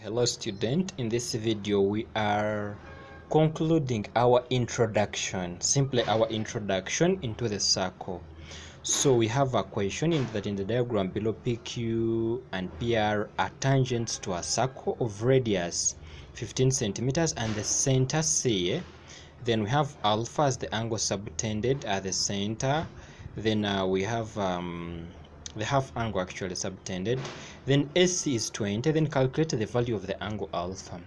Hello student, in this video we are concluding our introduction, simply our introduction into the circle. So we have a question in the diagram below. PQ and PR are tangents to a circle of radius 15 centimeters and the center C. Then we have alpha as the angle subtended at the center. Then we have the half angle actually subtended. Then AC is 20. Then calculate the value of the angle alpha.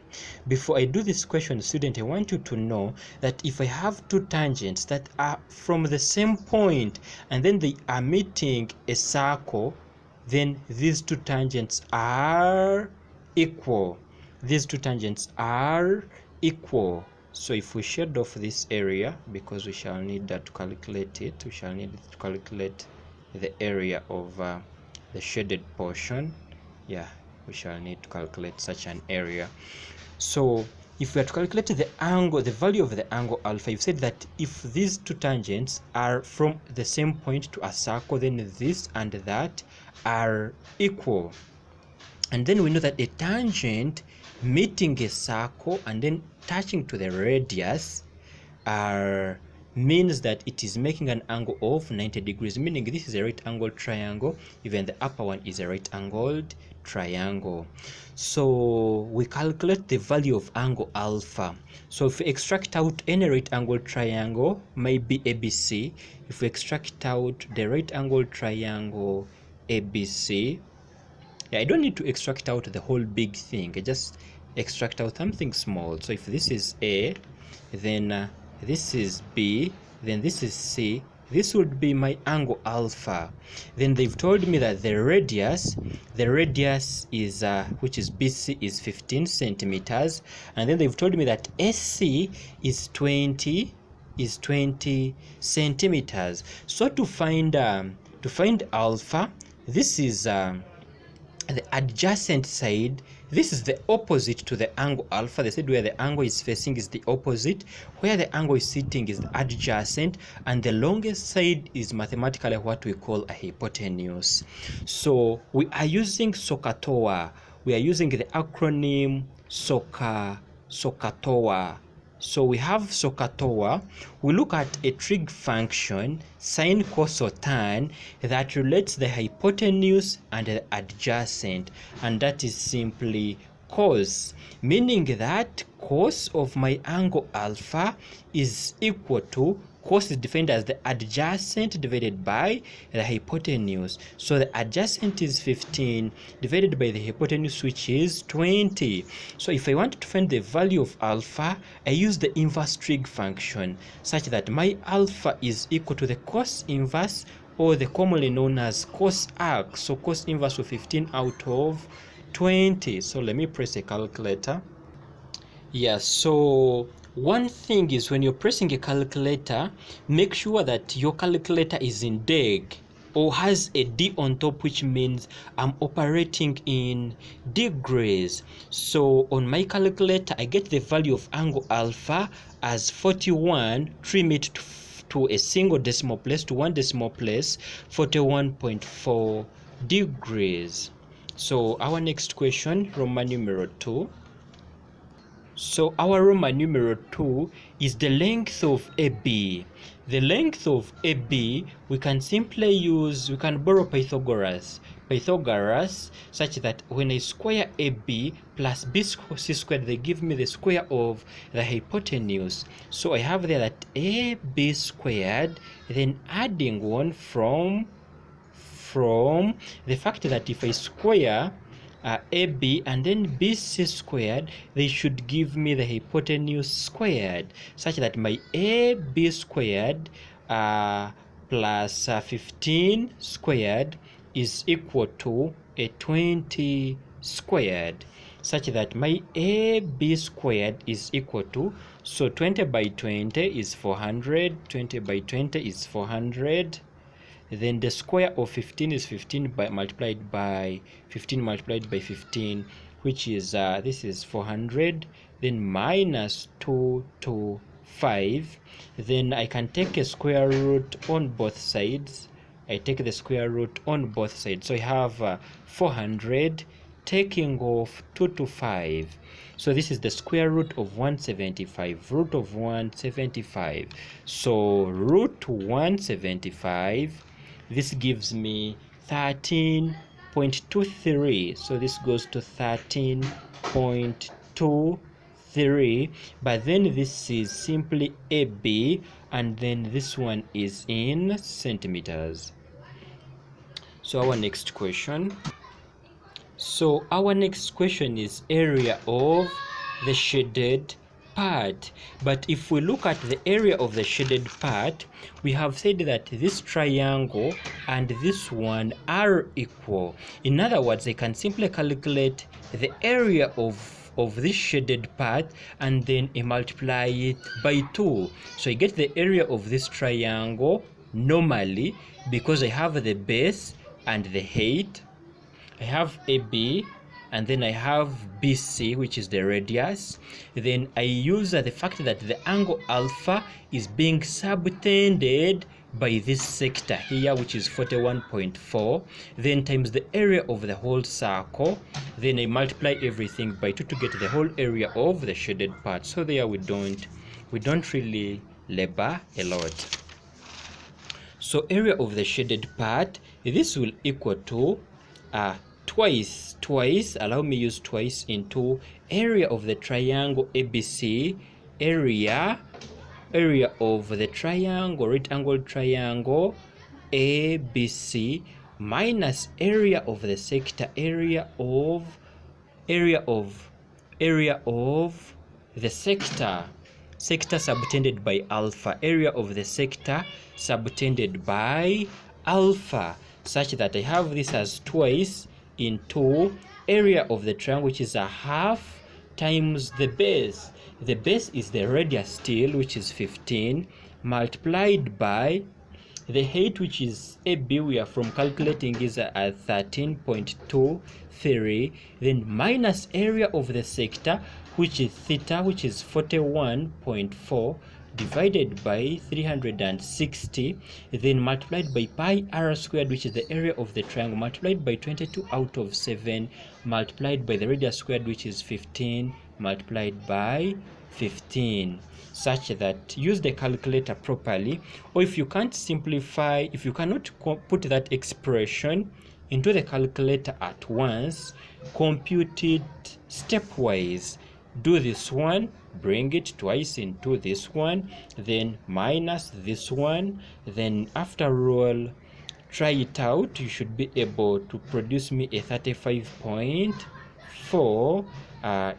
Before I do this question, student, I want you to know that if I have two tangents that are from the same point and then they are meeting a circle, then these two tangents are equal. These two tangents are equal. So if we shade off this area, because we shall need that to calculate it, we shall need to calculate the area of the shaded portion. Yeah, we shall need to calculate such an area. So if we are to calculate the angle, the value of the angle alpha, you've said that if these two tangents are from the same point to a circle, then this and that are equal. And then we know that a tangent meeting a circle and then touching to the radius means that it is making an angle of 90 degrees, meaning this is a right angled triangle, even the upper one is a right angled triangle. So we calculate the value of angle alpha. So if we extract out any right angled triangle, maybe ABC, if we extract out the right angled triangle ABC, I don't need to extract out the whole big thing, I just extract out something small. So if this is A, then this is B, then this is C, this would be my angle alpha. Then they've told me that the radius is which is BC is 15 centimeters, and then they've told me that AC is 20 centimeters. So to find alpha, this is the adjacent side, this is the opposite to the angle alpha. They said where the angle is facing is the opposite, where the angle is sitting is the adjacent, and the longest side is mathematically what we call a hypotenuse. So we are using SOHCAHTOA. We are using the acronym SOHCAHTOA. So we have SOHCAHTOA. We look at a trig function, sine, cos, or tan, that relates the hypotenuse and the adjacent, and that is simply cos, meaning that cos of my angle alpha is equal to, cos is defined as the adjacent divided by the hypotenuse. So the adjacent is 15 divided by the hypotenuse, which is 20. So if I want to find the value of alpha, I use the inverse trig function such that my alpha is equal to the cos inverse, or the commonly known as cos arc. So cos inverse of 15 out of 20. So let me press a calculator. Yeah, so one thing is, when you're pressing a calculator, make sure that your calculator is in deg or has a D on top, which means I'm operating in degrees. So on my calculator, I get the value of angle alpha as 41, trim it to a single decimal place, to one decimal place, 41.4 degrees. So our next question, Roman numeral 2. So our Roman numeral 2 is the length of AB. The length of AB, we can simply use, we can borrow Pythagoras, such that when I square AB plus BC squared, they give me the square of the hypotenuse. So I have there that AB squared, then adding one from the fact that if I square AB and then BC squared, they should give me the hypotenuse squared, such that my AB squared plus 15 squared is equal to a 20 squared, such that my AB squared is equal to, so 20 by 20 is 400, 20 by 20 is 400. Then the square of 15 is 15 multiplied by 15, which is this is 400. Then minus 2 to 5. Then I can take a square root on both sides. I take the square root on both sides. So I have 400 taking off 2 to 5. So this is the square root of 175, root of 175. So root 175, this gives me 13.23. So this goes to 13.23, but then this is simply AB, and then this one is in centimeters. So our next question is area of the shaded part. But if we look at the area of the shaded part, we have said that this triangle and this one are equal. In other words, I can simply calculate the area of this shaded part and then multiply it by 2. So I get the area of this triangle normally because I have the base and the height. I have AB, and then I have BC, which is the radius. Then I use the fact that the angle alpha is being subtended by this sector here, which is 41.4, then times the area of the whole circle. Then I multiply everything by 2 to get the whole area of the shaded part. So there we don't really labor a lot. So area of the shaded part, this will equal to twice, allow me use twice into area of the triangle ABC, area of the triangle, right angled triangle ABC, minus area of the sector, area of the sector subtended by alpha, area of the sector subtended by alpha, such that I have this as twice into area of the triangle, which is a half, times the base. The base is the radius still, which is 15, multiplied by the height, which is AB, we are from calculating is at 13.23, then minus area of the sector, which is theta, which is 41.4, divided by 360, then multiplied by pi r squared, which is the area of the triangle, multiplied by 22 out of 7, multiplied by the radius squared, which is 15, multiplied by 15, such that use the calculator properly. Or if you can't simplify, if you cannot put that expression into the calculator at once, compute it stepwise. Do this one, bring it twice into this one, then minus this one, then after all try it out. You should be able to produce me a 35.4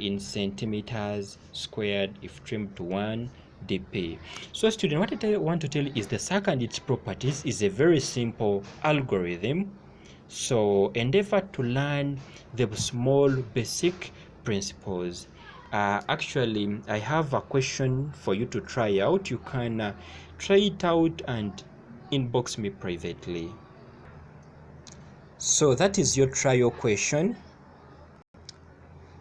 in centimeters squared if trimmed to 1 dp. So student, what I want to tell you is the circle and its properties is a very simple algorithm. So endeavor to learn the small basic principles. Actually, I have a question for you to try out. You can try it out and inbox me privately. So that is your trial question.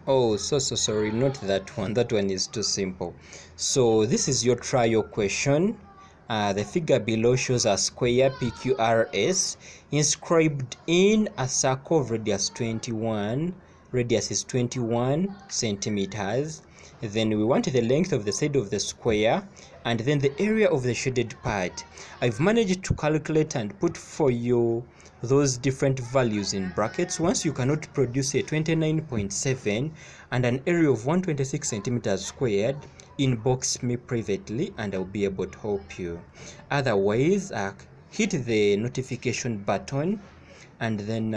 Oh, so sorry, not that one. That one is too simple. So this is your trial question. The figure below shows a square PQRS inscribed in a circle of radius 21. Radius is 21 centimeters. Then we want the length of the side of the square and then the area of the shaded part. I've managed to calculate and put for you those different values in brackets. Once you cannot produce a 29.7 and an area of 126 centimeters squared, inbox me privately and I'll be able to help you. Otherwise, hit the notification button and then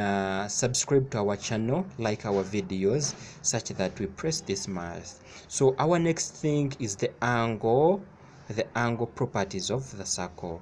subscribe to our channel, like our videos, such that we press this math. So our next thing is the angle properties of the circle.